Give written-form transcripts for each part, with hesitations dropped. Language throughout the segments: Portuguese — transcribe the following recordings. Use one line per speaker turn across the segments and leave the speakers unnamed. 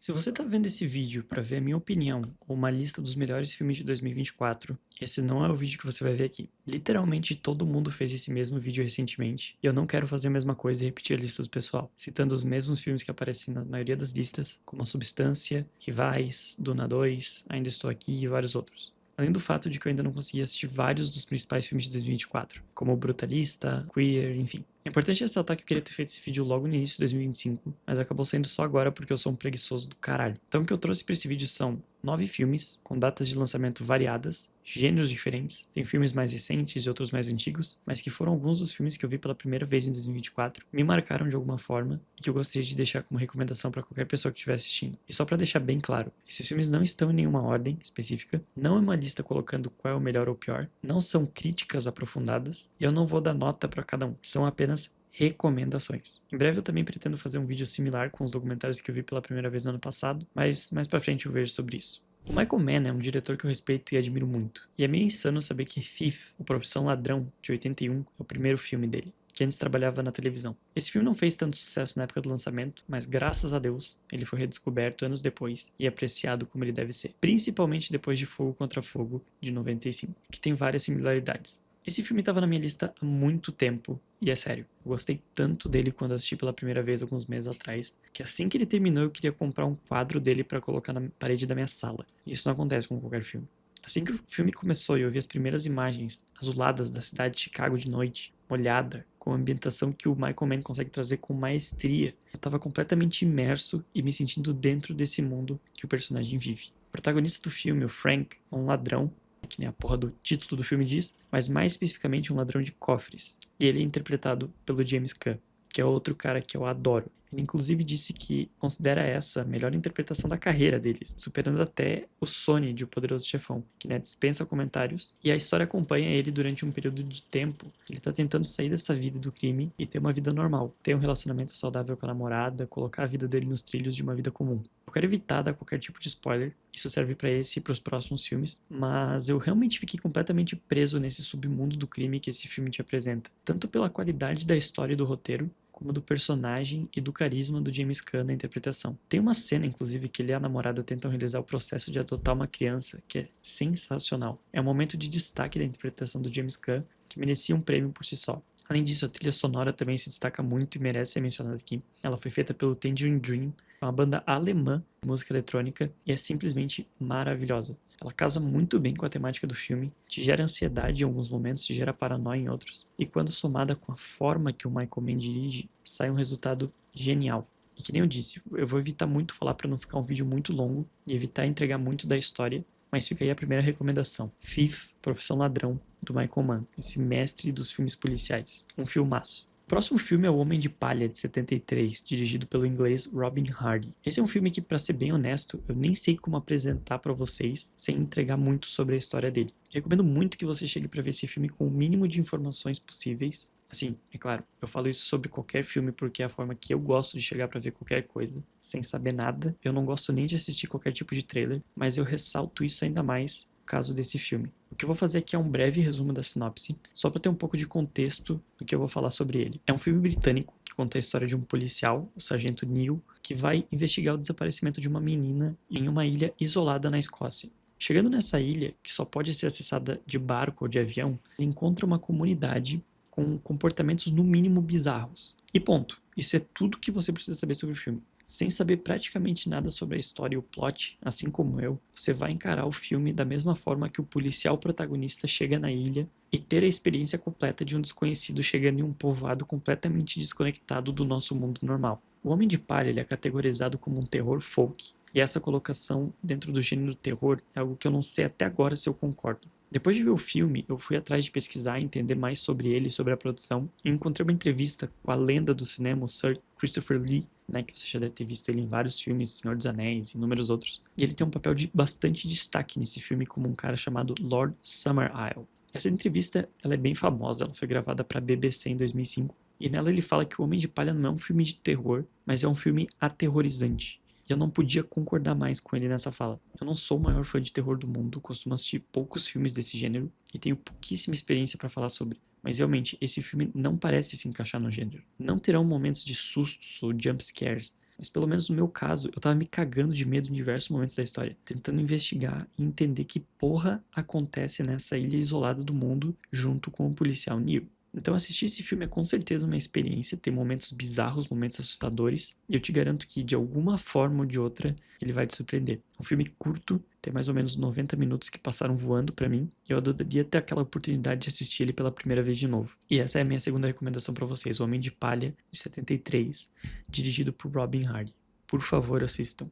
Se você tá vendo esse vídeo para ver a minha opinião ou uma lista dos melhores filmes de 2024, esse não é o vídeo que você vai ver aqui. Literalmente todo mundo fez esse mesmo vídeo recentemente, e eu não quero fazer a mesma coisa e repetir a lista do pessoal, citando os mesmos filmes que aparecem na maioria das listas, como A Substância, Rivais, Duna 2, Ainda Estou Aqui e vários outros. Além do fato de que eu ainda não consegui assistir vários dos principais filmes de 2024, como o Brutalista, Queer, enfim. É importante ressaltar que eu queria ter feito esse vídeo logo no início de 2025, mas acabou saindo só agora porque eu sou um preguiçoso do caralho. Então o que eu trouxe para esse vídeo são 9 filmes, com datas de lançamento variadas, gêneros diferentes, tem filmes mais recentes e outros mais antigos, mas que foram alguns dos filmes que eu vi pela primeira vez em 2024, me marcaram de alguma forma e que eu gostaria de deixar como recomendação para qualquer pessoa que estiver assistindo. E só para deixar bem claro, esses filmes não estão em nenhuma ordem específica, não é uma lista colocando qual é o melhor ou pior, não são críticas aprofundadas e eu não vou dar nota para cada um, são apenas recomendações. Em breve eu também pretendo fazer um vídeo similar com os documentários que eu vi pela primeira vez no ano passado, mas mais pra frente eu vejo sobre isso. O Michael Mann é um diretor que eu respeito e admiro muito, e é meio insano saber que Thief, o Profissão Ladrão, de 81, é o primeiro filme dele, que antes trabalhava na televisão. Esse filme não fez tanto sucesso na época do lançamento, mas graças a Deus, ele foi redescoberto anos depois e apreciado como ele deve ser, principalmente depois de Fogo Contra Fogo, de 95, que tem várias similaridades. Esse filme estava na minha lista há muito tempo, e é sério, eu gostei tanto dele quando assisti pela primeira vez alguns meses atrás, que assim que ele terminou eu queria comprar um quadro dele para colocar na parede da minha sala. E isso não acontece com qualquer filme. Assim que o filme começou e eu vi as primeiras imagens azuladas da cidade de Chicago de noite, molhada, com a ambientação que o Michael Mann consegue trazer com maestria, eu estava completamente imerso e me sentindo dentro desse mundo que o personagem vive. O protagonista do filme, o Frank, é um ladrão, que nem a porra do título do filme diz, mas mais especificamente um ladrão de cofres. E ele é interpretado pelo James Caan, que é outro cara que eu adoro. Ele inclusive disse que considera essa a melhor interpretação da carreira dele, superando até o Sonny de O Poderoso Chefão, que dispensa comentários, e a história acompanha ele durante um período de tempo. Ele tá tentando sair dessa vida do crime e ter uma vida normal, ter um relacionamento saudável com a namorada, colocar a vida dele nos trilhos de uma vida comum. Eu quero evitar dar qualquer tipo de spoiler, isso serve para esse e para os próximos filmes, mas eu realmente fiquei completamente preso nesse submundo do crime que esse filme te apresenta, tanto pela qualidade da história e do roteiro, como do personagem e do carisma do James Caan na interpretação. Tem uma cena, inclusive, que ele e a namorada tentam realizar o processo de adotar uma criança, que é sensacional. É um momento de destaque da interpretação do James Caan, que merecia um prêmio por si só. Além disso, a trilha sonora também se destaca muito e merece ser mencionada aqui. Ela foi feita pelo Tangerine Dream, uma banda alemã de música eletrônica, e é simplesmente maravilhosa. Ela casa muito bem com a temática do filme, te gera ansiedade em alguns momentos, te gera paranoia em outros, e quando somada com a forma que o Michael Mann dirige, sai um resultado genial. E que nem eu disse, eu vou evitar muito falar para não ficar um vídeo muito longo e evitar entregar muito da história, mas fica aí a primeira recomendação. Thief, Profissão Ladrão, do Michael Mann, esse mestre dos filmes policiais. Um filmaço. O próximo filme é O Homem de Palha, de 73, dirigido pelo inglês Robin Hardy. Esse é um filme que, pra ser bem honesto, eu nem sei como apresentar pra vocês sem entregar muito sobre a história dele. Eu recomendo muito que você chegue pra ver esse filme com o mínimo de informações possíveis. Assim, é claro, eu falo isso sobre qualquer filme porque é a forma que eu gosto de chegar pra ver qualquer coisa, sem saber nada. Eu não gosto nem de assistir qualquer tipo de trailer, mas eu ressalto isso ainda mais no caso desse filme. O que eu vou fazer aqui é um breve resumo da sinopse, só para ter um pouco de contexto do que eu vou falar sobre ele. É um filme britânico que conta a história de um policial, o sargento Neil, que vai investigar o desaparecimento de uma menina em uma ilha isolada na Escócia. Chegando nessa ilha, que só pode ser acessada de barco ou de avião, ele encontra uma comunidade com comportamentos no mínimo bizarros. E ponto. Isso é tudo que você precisa saber sobre o filme. Sem saber praticamente nada sobre a história e o plot, assim como eu, você vai encarar o filme da mesma forma que o policial protagonista chega na ilha e ter a experiência completa de um desconhecido chegando em um povoado completamente desconectado do nosso mundo normal. O Homem de Palha ele é categorizado como um terror folk, e essa colocação dentro do gênero terror é algo que eu não sei até agora se eu concordo. Depois de ver o filme, eu fui atrás de pesquisar e entender mais sobre ele e sobre a produção, e encontrei uma entrevista com a lenda do cinema, o Sir Christopher Lee, que você já deve ter visto ele em vários filmes, Senhor dos Anéis e inúmeros outros. E ele tem um papel de bastante destaque nesse filme como um cara chamado Lord Summerisle. Essa entrevista ela é bem famosa, ela foi gravada para a BBC em 2005, e nela ele fala que O Homem de Palha não é um filme de terror, mas é um filme aterrorizante. E eu não podia concordar mais com ele nessa fala. Eu não sou o maior fã de terror do mundo, costumo assistir poucos filmes desse gênero e tenho pouquíssima experiência para falar sobre. Mas realmente, esse filme não parece se encaixar no gênero. Não terão momentos de sustos ou jump scares, mas pelo menos no meu caso, eu tava me cagando de medo em diversos momentos da história, tentando investigar e entender que porra acontece nessa ilha isolada do mundo junto com o policial Neil. Então assistir esse filme é com certeza uma experiência, tem momentos bizarros, momentos assustadores, e eu te garanto que de alguma forma ou de outra ele vai te surpreender. É um filme curto, tem mais ou menos 90 minutos que passaram voando pra mim, e eu adoraria ter aquela oportunidade de assistir ele pela primeira vez de novo. E essa é a minha segunda recomendação pra vocês, O Homem de Palha, de 73, dirigido por Robin Hardy. Por favor, assistam.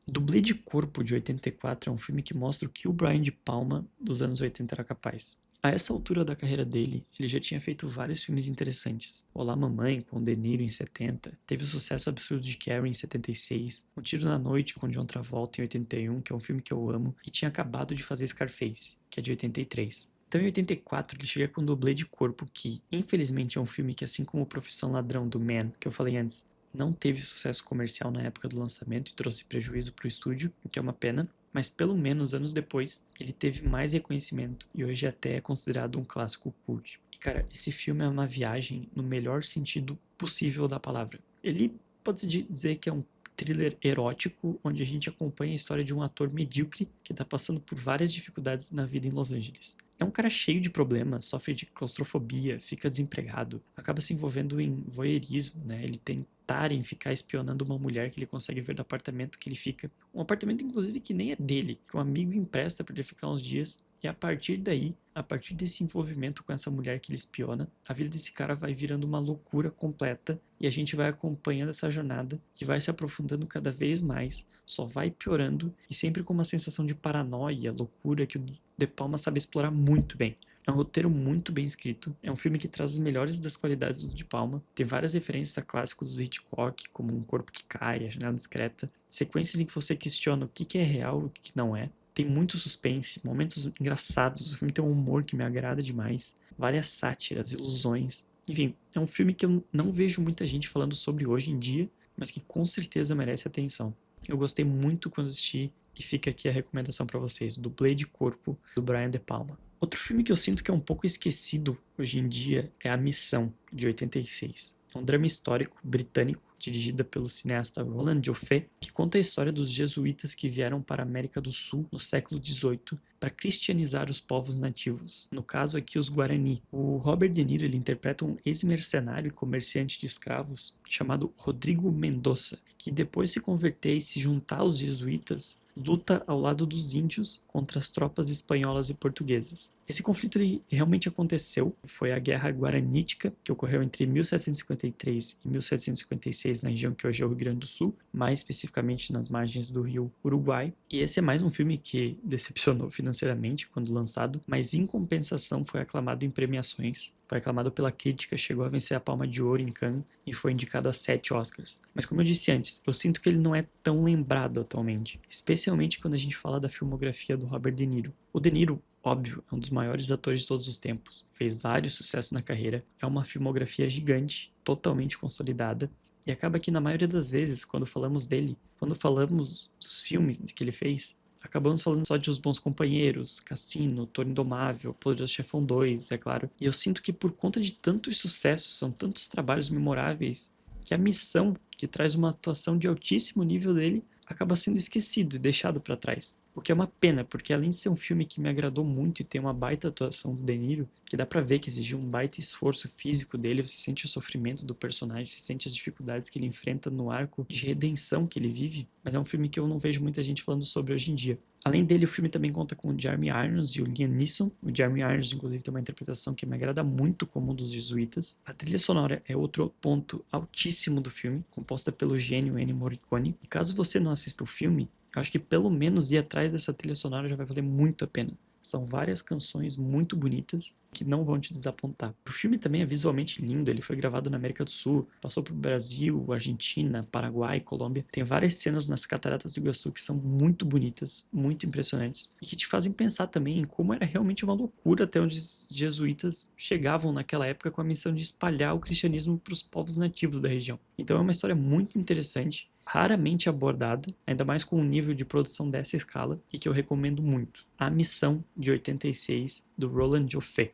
Dublê de Corpo, de 84, é um filme que mostra o que o Brian De Palma dos anos 80 era capaz. A essa altura da carreira dele, ele já tinha feito vários filmes interessantes. Olá Mamãe, com De Niro em 70, teve o sucesso absurdo de Carrie em 76, Um Tiro na Noite com John Travolta em 81, que é um filme que eu amo, e tinha acabado de fazer Scarface, que é de 83. Então, em 84, ele chega com Dublê de Corpo, que, infelizmente, é um filme que, assim como Profissão Ladrão, do Man, que eu falei antes, não teve sucesso comercial na época do lançamento e trouxe prejuízo para o estúdio, o que é uma pena, mas pelo menos anos depois ele teve mais reconhecimento e hoje até é considerado um clássico cult. E cara, esse filme é uma viagem no melhor sentido possível da palavra. Ele pode-se dizer que é um thriller erótico onde a gente acompanha a história de um ator medíocre que está passando por várias dificuldades na vida em Los Angeles. É um cara cheio de problemas, sofre de claustrofobia, fica desempregado, acaba se envolvendo em voyeurismo, né? Ele tentar em ficar espionando uma mulher que ele consegue ver do apartamento que ele fica. Um apartamento, inclusive, que nem é dele, que um amigo empresta para ele ficar uns dias. E a partir daí, a partir desse envolvimento com essa mulher que ele espiona, a vida desse cara vai virando uma loucura completa e a gente vai acompanhando essa jornada que vai se aprofundando cada vez mais, só vai piorando e sempre com uma sensação de paranoia, loucura que o De Palma sabe explorar muito bem. É um roteiro muito bem escrito, é um filme que traz as melhores das qualidades do De Palma, tem várias referências a clássicos do Hitchcock, como Um Corpo que Cai, A Janela Discreta, sequências em que você questiona o que é real e o que não é. Tem muito suspense, momentos engraçados, o filme tem um humor que me agrada demais, várias sátiras, ilusões. Enfim, é um filme que eu não vejo muita gente falando sobre hoje em dia, mas que com certeza merece atenção. Eu gostei muito quando assisti e fica aqui a recomendação para vocês, Dublê de Corpo, do Brian De Palma. Outro filme que eu sinto que é um pouco esquecido hoje em dia é A Missão, de 86. É um drama histórico britânico, dirigida pelo cineasta Roland Joffé, que conta a história dos jesuítas que vieram para a América do Sul no século XVIII para cristianizar os povos nativos, no caso aqui os Guarani. O Robert De Niro ele interpreta um ex-mercenário e comerciante de escravos chamado Rodrigo Mendoza, que depois se converter e se juntar aos jesuítas, luta ao lado dos índios contra as tropas espanholas e portuguesas. Esse conflito ele realmente aconteceu, foi a Guerra Guaranítica, que ocorreu entre 1753 e 1756 na região que hoje é o Rio Grande do Sul, mais especificamente nas margens do rio Uruguai. E esse é mais um filme que decepcionou financeiramente quando lançado, mas em compensação foi aclamado em premiações. Foi aclamado pela crítica, chegou a vencer a Palma de Ouro em Cannes e foi indicado a 7 Oscars. Mas como eu disse antes, eu sinto que ele não é tão lembrado atualmente, especialmente quando a gente fala da filmografia do Robert De Niro. O De Niro, óbvio, é um dos maiores atores de todos os tempos, fez vários sucessos na carreira, é uma filmografia gigante, totalmente consolidada, e acaba que na maioria das vezes, quando falamos dele, quando falamos dos filmes que ele fez, acabamos falando só de Os Bons Companheiros, Cassino, Toro Indomável, Poderoso Chefão 2, é claro. E eu sinto que por conta de tantos sucessos, são tantos trabalhos memoráveis, que a Missão, que traz uma atuação de altíssimo nível dele, acaba sendo esquecido e deixado para trás. O que é uma pena, porque além de ser um filme que me agradou muito e tem uma baita atuação do De Niro, que dá pra ver que exigiu um baita esforço físico dele, você sente o sofrimento do personagem, você sente as dificuldades que ele enfrenta no arco de redenção que ele vive, mas é um filme que eu não vejo muita gente falando sobre hoje em dia. Além dele, o filme também conta com o Jeremy Irons e o Liam Neeson. O Jeremy Irons, inclusive, tem uma interpretação que me agrada muito como um dos jesuítas. A trilha sonora é outro ponto altíssimo do filme, composta pelo gênio Ennio Morricone. E caso você não assista o filme, eu acho que pelo menos ir atrás dessa trilha sonora já vai valer muito a pena. São várias canções muito bonitas que não vão te desapontar. O filme também é visualmente lindo, ele foi gravado na América do Sul, passou por Brasil, Argentina, Paraguai, Colômbia. Tem várias cenas nas Cataratas do Iguaçu que são muito bonitas, muito impressionantes, e que te fazem pensar também em como era realmente uma loucura até onde os jesuítas chegavam naquela época com a missão de espalhar o cristianismo para os povos nativos da região. Então é uma história muito interessante, raramente abordada, ainda mais com um nível de produção dessa escala, e que eu recomendo muito. A Missão, de 86, do Roland Joffé.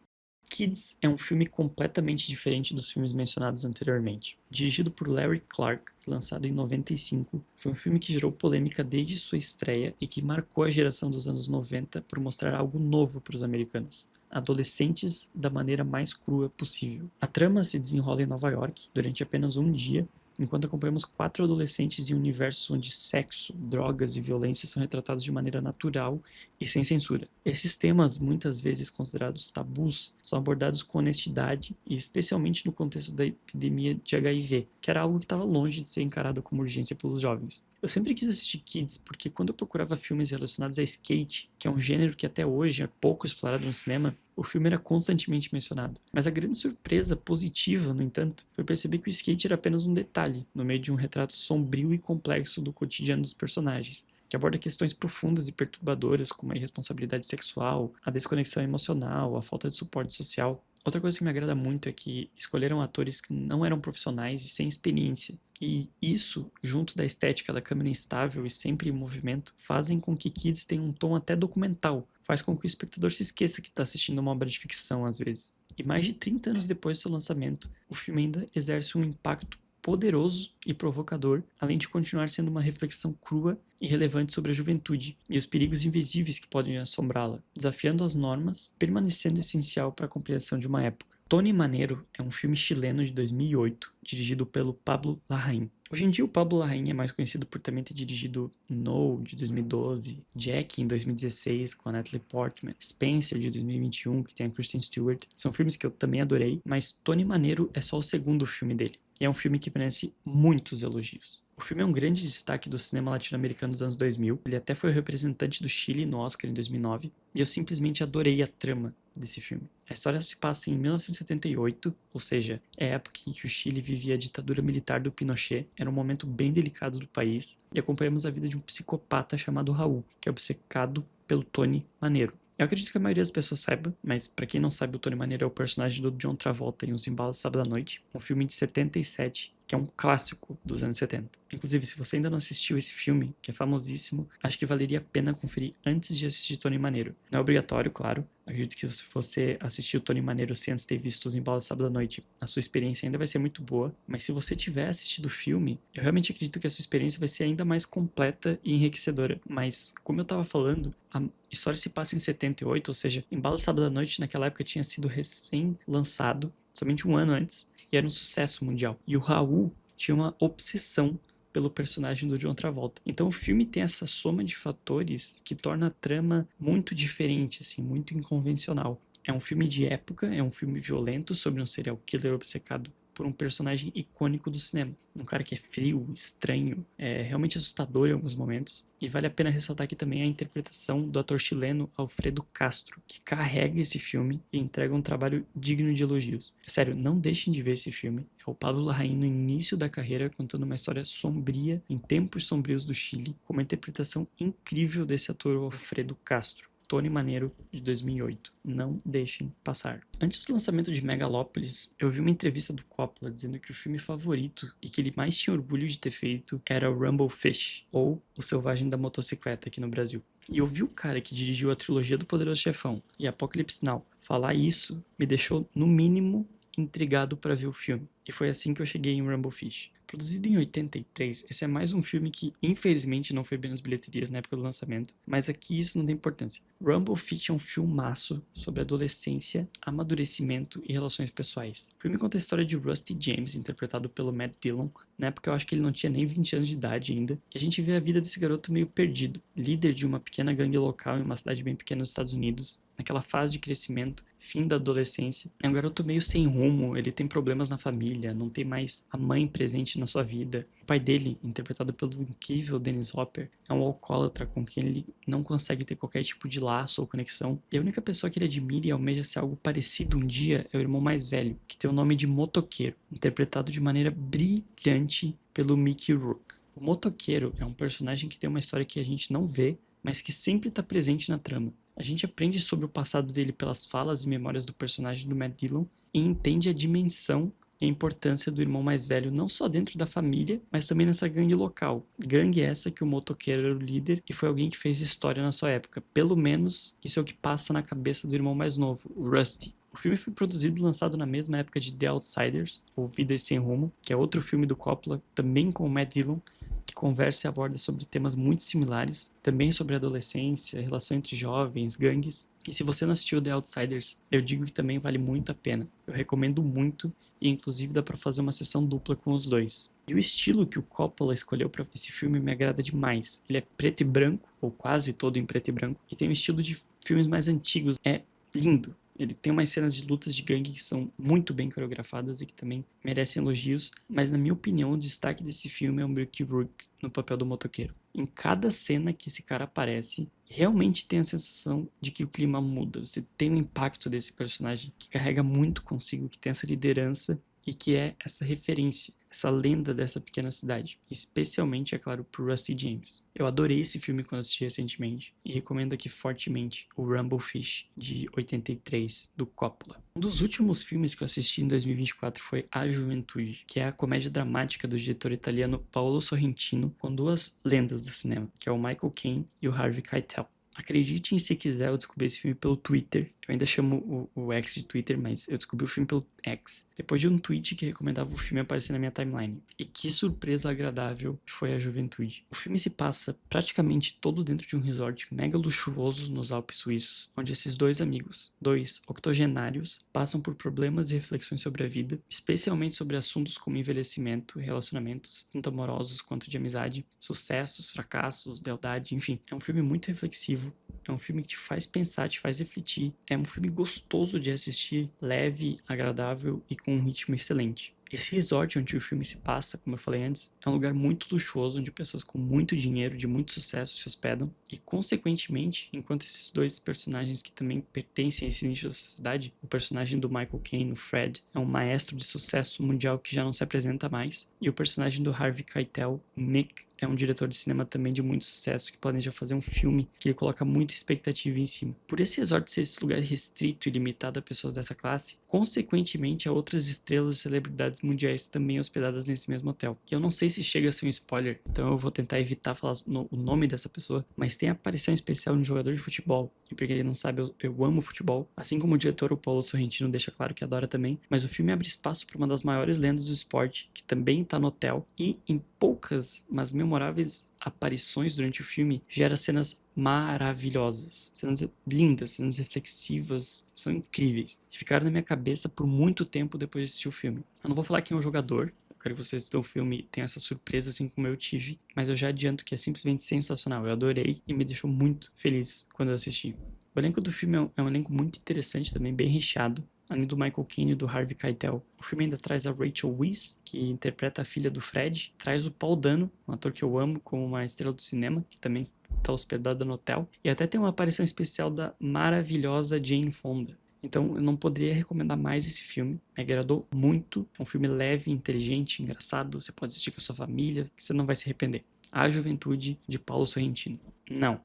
Kids é um filme completamente diferente dos filmes mencionados anteriormente. Dirigido por Larry Clark, lançado em 95, foi um filme que gerou polêmica desde sua estreia e que marcou a geração dos anos 90 por mostrar algo novo para os americanos: adolescentes da maneira mais crua possível. A trama se desenrola em Nova York durante apenas um dia, enquanto acompanhamos 4 adolescentes em um universo onde sexo, drogas e violência são retratados de maneira natural e sem censura. Esses temas, muitas vezes considerados tabus, são abordados com honestidade e especialmente no contexto da epidemia de HIV, que era algo que estava longe de ser encarado como urgência pelos jovens. Eu sempre quis assistir Kids porque quando eu procurava filmes relacionados a skate, que é um gênero que até hoje é pouco explorado no cinema, o filme era constantemente mencionado. Mas a grande surpresa positiva, no entanto, foi perceber que o skate era apenas um detalhe, no meio de um retrato sombrio e complexo do cotidiano dos personagens, que aborda questões profundas e perturbadoras como a irresponsabilidade sexual, a desconexão emocional, a falta de suporte social. Outra coisa que me agrada muito é que escolheram atores que não eram profissionais e sem experiência. E isso, junto da estética da câmera instável e sempre em movimento, fazem com que Kids tenha um tom até documental. Faz com que o espectador se esqueça que está assistindo uma obra de ficção, às vezes. E mais de 30 anos depois do seu lançamento, o filme ainda exerce um impacto poderoso e provocador, além de continuar sendo uma reflexão crua e relevante sobre a juventude e os perigos invisíveis que podem assombrá-la, desafiando as normas, permanecendo essencial para a compreensão de uma época. Tony Manero é um filme chileno de 2008, dirigido pelo Pablo Larraín. Hoje em dia o Pablo Larraín é mais conhecido por também ter dirigido No, de 2012, Jack, em 2016, com a Natalie Portman, Spencer, de 2021, que tem a Kristen Stewart. São filmes que eu também adorei, mas Tony Manero é só o segundo filme dele. E é um filme que merece muitos elogios. O filme é um grande destaque do cinema latino-americano dos anos 2000. Ele até foi o representante do Chile no Oscar em 2009. E eu simplesmente adorei a trama desse filme. A história se passa em 1978, ou seja, é a época em que o Chile vivia a ditadura militar do Pinochet. Era um momento bem delicado do país. E acompanhamos a vida de um psicopata chamado Raul, que é obcecado pelo Tony Manero. Eu acredito que a maioria das pessoas saiba, mas pra quem não sabe, o Tony Manero é o personagem do John Travolta em Os Embalos de Sábado à Noite, um filme de 77, que é um clássico dos anos 70. Inclusive, se você ainda não assistiu esse filme, que é famosíssimo, acho que valeria a pena conferir antes de assistir Tony Manero. Não é obrigatório, claro. Acredito que se você assistir o Tony Manero sem antes ter visto Os Embalos de Sábado à Noite, a sua experiência ainda vai ser muito boa. Mas se você tiver assistido o filme, eu realmente acredito que a sua experiência vai ser ainda mais completa e enriquecedora. Mas, como eu tava falando, a história se passa em 78, ou seja, Embalos de Sábado à Noite naquela época tinha sido recém-lançado, somente um ano antes, e era um sucesso mundial. E o Raul tinha uma obsessão pelo personagem do John Travolta. Então o filme tem essa soma de fatores que torna a trama muito diferente, assim, muito inconvencional. É um filme de época, é um filme violento sobre um serial killer obcecado por um personagem icônico do cinema. Um cara que é frio, estranho, é realmente assustador em alguns momentos. E vale a pena ressaltar aqui também a interpretação do ator chileno Alfredo Castro, que carrega esse filme e entrega um trabalho digno de elogios. É sério, não deixem de ver esse filme. É o Pablo Larraín no início da carreira, contando uma história sombria, em tempos sombrios do Chile, com uma interpretação incrível desse ator Alfredo Castro. Tony Manero, de 2008. Não deixem passar. Antes do lançamento de Megalópolis, eu vi uma entrevista do Coppola dizendo que o filme favorito e que ele mais tinha orgulho de ter feito era o Rumble Fish, ou O Selvagem da Motocicleta aqui no Brasil. E ouvir o cara que dirigiu a trilogia do Poderoso Chefão e Apocalypse Now falar isso me deixou, no mínimo, intrigado para ver o filme. E foi assim que eu cheguei em Rumble Fish. Produzido em 83, esse é mais um filme que infelizmente não foi bem nas bilheterias na época do lançamento, mas aqui isso não tem importância. Rumble Fish é um filmaço sobre adolescência, amadurecimento e relações pessoais. O filme conta a história de Rusty James, interpretado pelo Matt Dillon. Na época eu acho que ele não tinha nem 20 anos de idade ainda, e a gente vê a vida desse garoto meio perdido, líder de uma pequena gangue local em uma cidade bem pequena nos Estados Unidos. Naquela fase de crescimento, fim da adolescência. É um garoto meio sem rumo, ele tem problemas na família, não tem mais a mãe presente na sua vida. O pai dele, interpretado pelo incrível Dennis Hopper, é um alcoólatra com quem ele não consegue ter qualquer tipo de laço ou conexão. E a única pessoa que ele admira e almeja ser algo parecido um dia é o irmão mais velho, que tem o nome de Motoqueiro, interpretado de maneira brilhante pelo Mickey Rourke. O Motoqueiro é um personagem que tem uma história que a gente não vê, mas que sempre está presente na trama. A gente aprende sobre o passado dele pelas falas e memórias do personagem do Matt Dillon e entende a dimensão e a importância do irmão mais velho não só dentro da família, mas também nessa gangue local. Gangue essa que o motoqueiro era o líder e foi alguém que fez história na sua época. Pelo menos isso é o que passa na cabeça do irmão mais novo, o Rusty. O filme foi produzido e lançado na mesma época de The Outsiders, ou Vidas Sem Rumo, que é outro filme do Coppola, também com o Matt Dillon, que conversa e aborda sobre temas muito similares, também sobre adolescência, relação entre jovens, gangues. E se você não assistiu The Outsiders, eu digo que também vale muito a pena. Eu recomendo muito e inclusive dá pra fazer uma sessão dupla com os dois. E o estilo que o Coppola escolheu para esse filme me agrada demais. Ele é preto e branco, ou quase todo em preto e branco, e tem um estilo de filmes mais antigos. É lindo. Ele tem umas cenas de lutas de gangue que são muito bem coreografadas e que também merecem elogios, mas na minha opinião o destaque desse filme é o Mickey Rourke no papel do motoqueiro. Em cada cena que esse cara aparece, realmente tem a sensação de que o clima muda. Você tem um impacto desse personagem que carrega muito consigo, que tem essa liderança e que é essa referência, essa lenda dessa pequena cidade. Especialmente, é claro, pro Rusty James. Eu adorei esse filme quando assisti recentemente e recomendo aqui fortemente o Rumblefish, de 83, do Coppola. Um dos últimos filmes que eu assisti em 2024 foi A Juventude, que é a comédia dramática do diretor italiano Paolo Sorrentino, com duas lendas do cinema, que é o Michael Caine e o Harvey Keitel. Acreditem se quiser, eu descobri esse filme pelo Twitter. Eu ainda chamo o X de Twitter, mas eu descobri o filme pelo X. Depois de um tweet que recomendava o filme aparecer na minha timeline. E que surpresa agradável foi A Juventude. O filme se passa praticamente todo dentro de um resort mega luxuoso nos Alpes suíços, onde esses dois amigos, dois octogenários, passam por problemas e reflexões sobre a vida, especialmente sobre assuntos como envelhecimento, relacionamentos, tanto amorosos quanto de amizade, sucessos, fracassos, lealdade, enfim. É um filme muito reflexivo. É um filme que te faz pensar, te faz refletir. É um filme gostoso de assistir, leve, agradável e com um ritmo excelente. Esse resort onde o filme se passa, como eu falei antes, é um lugar muito luxuoso, onde pessoas com muito dinheiro, de muito sucesso se hospedam. E, consequentemente, enquanto esses dois personagens que também pertencem a esse nicho da sociedade, o personagem do Michael Caine, o Fred, é um maestro de sucesso mundial que já não se apresenta mais. E o personagem do Harvey Keitel, o Mick, é um diretor de cinema também de muito sucesso, que planeja fazer um filme que ele coloca muita expectativa em cima. Por esse resort ser esse lugar restrito e limitado a pessoas dessa classe, consequentemente, há outras estrelas e celebridades mundiais também hospedadas nesse mesmo hotel. E eu não sei se chega a ser um spoiler, então eu vou tentar evitar falar o nome dessa pessoa, mas tem a aparição especial de um jogador de futebol. E pra quem não sabe, eu amo futebol. Assim como o diretor, o Paulo Sorrentino, deixa claro que adora também. Mas o filme abre espaço para uma das maiores lendas do esporte, que também tá no hotel. E em poucas, mas memoráveis aparições durante o filme, gera cenas maravilhosas, cenas lindas, cenas reflexivas, são incríveis. Ficaram na minha cabeça por muito tempo depois de assistir o filme. Eu não vou falar quem é o jogador, eu quero que vocês assistam o filme e tenham essa surpresa assim como eu tive, mas eu já adianto que é simplesmente sensacional. Eu adorei e me deixou muito feliz quando eu assisti. O elenco do filme é um elenco muito interessante também, bem recheado. Além do Michael Caine e do Harvey Keitel. O filme ainda traz a Rachel Weisz, que interpreta a filha do Fred. Traz o Paul Dano, um ator que eu amo, como uma estrela do cinema, que também está hospedada no hotel. E até tem uma aparição especial da maravilhosa Jane Fonda. Então eu não poderia recomendar mais esse filme. Me agradou muito. É um filme leve, inteligente, engraçado. Você pode assistir com a sua família, que você não vai se arrepender. A Juventude, de Paulo Sorrentino.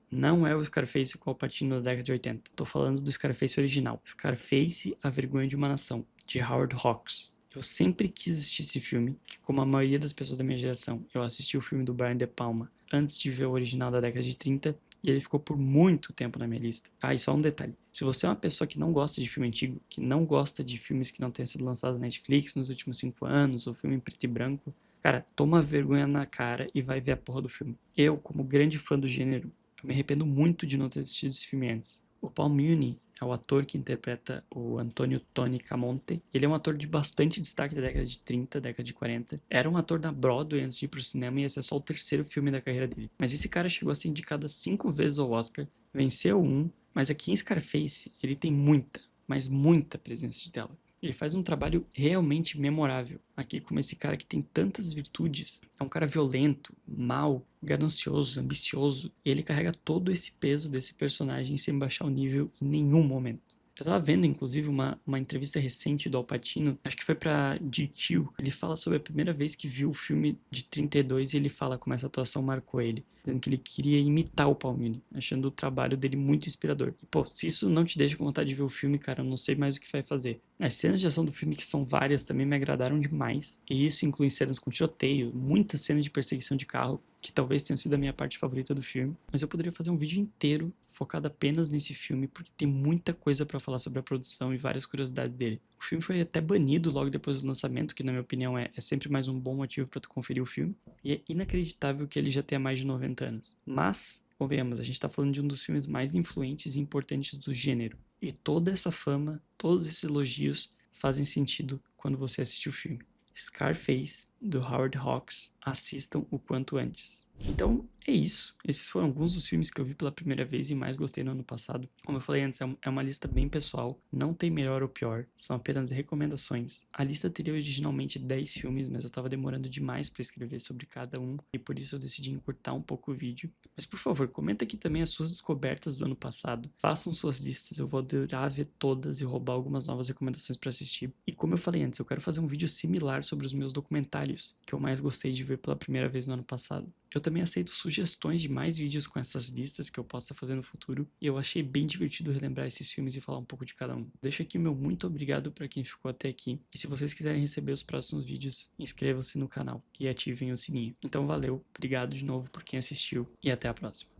Não é o Scarface com o Al Pacino da década de 80. Tô falando do Scarface original. Scarface, A Vergonha de uma Nação, de Howard Hawks. Eu sempre quis assistir esse filme, que como a maioria das pessoas da minha geração, eu assisti o filme do Brian De Palma antes de ver o original da década de 30, e ele ficou por muito tempo na minha lista. Ah, e só um detalhe. Se você é uma pessoa que não gosta de filme antigo, que não gosta de filmes que não tenham sido lançados na Netflix nos últimos 5 anos, ou filme em preto e branco, cara, toma vergonha na cara e vai ver a porra do filme. Eu, como grande fã do gênero, eu me arrependo muito de não ter assistido esse filme antes. O Paul Muni é o ator que interpreta o Antonio Tony Camonte. Ele é um ator de bastante destaque da década de 30, década de 40. Era um ator da Broadway antes de ir pro cinema e esse é só o terceiro filme da carreira dele. Mas esse cara chegou a ser indicado 5 vezes ao Oscar, venceu um, mas aqui em Scarface ele tem muita, mas muita presença de tela. Ele faz um trabalho realmente memorável. Aqui, como esse cara que tem tantas virtudes, é um cara violento, mau, ganancioso, ambicioso, e ele carrega todo esse peso desse personagem sem baixar o nível em nenhum momento. Eu tava vendo, inclusive, uma entrevista recente do Al Pacino, acho que foi pra GQ. Ele fala sobre a primeira vez que viu o filme de 32 e ele fala como essa atuação marcou ele. dizendo que ele queria imitar o Paul Muni, achando o trabalho dele muito inspirador. E, pô, se isso não te deixa com vontade de ver o filme, cara, eu não sei mais o que vai fazer. As cenas de ação do filme, que são várias, também me agradaram demais. E isso inclui cenas com tiroteio, muitas cenas de perseguição de carro, que talvez tenha sido a minha parte favorita do filme. Mas eu poderia fazer um vídeo inteiro focado apenas nesse filme, porque tem muita coisa pra falar sobre a produção e várias curiosidades dele. O filme foi até banido logo depois do lançamento, que na minha opinião é sempre mais um bom motivo pra tu conferir o filme. E é inacreditável que ele já tenha mais de 90 anos. Mas, convenhamos, a gente tá falando de um dos filmes mais influentes e importantes do gênero. E toda essa fama, todos esses elogios fazem sentido quando você assistir o filme. Scarface, do Howard Hawks, assistam o quanto antes. Então, é isso. Esses foram alguns dos filmes que eu vi pela primeira vez e mais gostei no ano passado. Como eu falei antes, é uma lista bem pessoal, não tem melhor ou pior, são apenas recomendações. A lista teria originalmente 10 filmes, mas eu tava demorando demais pra escrever sobre cada um, e por isso eu decidi encurtar um pouco o vídeo. Mas por favor, comenta aqui também as suas descobertas do ano passado. Façam suas listas, eu vou adorar ver todas e roubar algumas novas recomendações pra assistir. E como eu falei antes, eu quero fazer um vídeo similar sobre os meus documentários, que eu mais gostei de ver pela primeira vez no ano passado. Eu também aceito sugestões de mais vídeos com essas listas que eu possa fazer no futuro, e eu achei bem divertido relembrar esses filmes e falar um pouco de cada um. Deixo aqui meu muito obrigado para quem ficou até aqui, e se vocês quiserem receber os próximos vídeos, inscrevam-se no canal e ativem o sininho. Então valeu, obrigado de novo por quem assistiu, e até a próxima.